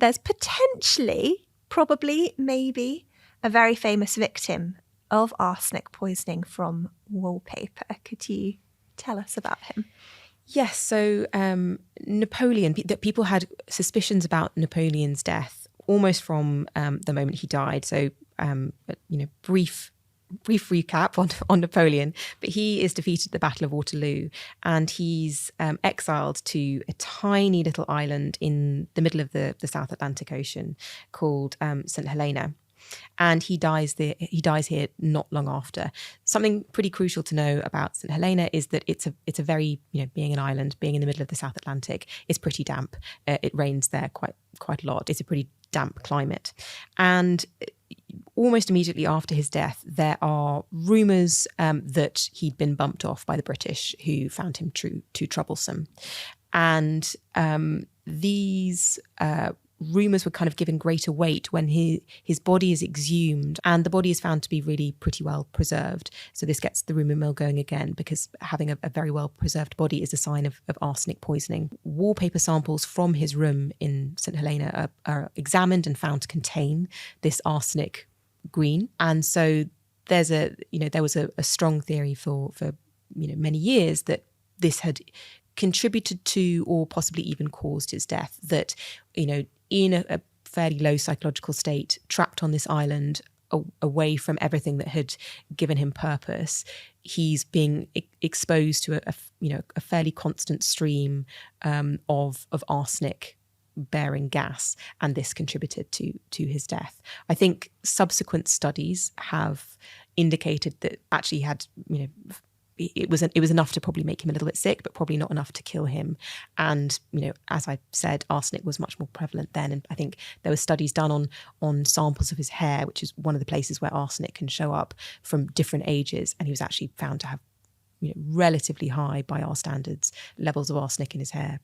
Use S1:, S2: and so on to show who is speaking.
S1: there's potentially, probably, maybe, a very famous victim of arsenic poisoning from wallpaper. Could you tell us about him?
S2: Yes, so Napoleon, people had suspicions about Napoleon's death almost from the moment he died. So, brief recap on Napoleon, but he is defeated at the Battle of Waterloo, and he's exiled to a tiny little island in the middle of the South Atlantic Ocean called St. Helena. And he dies here not long after. Something pretty crucial to know about St. Helena is that it's a very, being an island, being in the middle of the South Atlantic, it's pretty damp. It rains there quite a lot. It's a pretty damp climate. And almost immediately after his death, there are rumours that he'd been bumped off by the British, who found him too troublesome. And these rumours were kind of given greater weight when his body is exhumed, and the body is found to be really pretty well preserved. So this gets the rumour mill going again, because having a very well preserved body is a sign of arsenic poisoning. Wallpaper samples from his room in St. Helena are examined and found to contain this arsenic green. And so there was a strong theory for many years that this had contributed to, or possibly even caused, his death. That in a fairly low psychological state, trapped on this island, away from everything that had given him purpose, he's being exposed to a fairly constant stream of arsenic bearing gas, and this contributed to his death. I think subsequent studies have indicated that actually he had it was enough to probably make him a little bit sick, but probably not enough to kill him. And as I said, arsenic was much more prevalent then, and I think there were studies done on samples of his hair, which is one of the places where arsenic can show up, from different ages, and he was actually found to have relatively high, by our standards, levels of arsenic in his hair.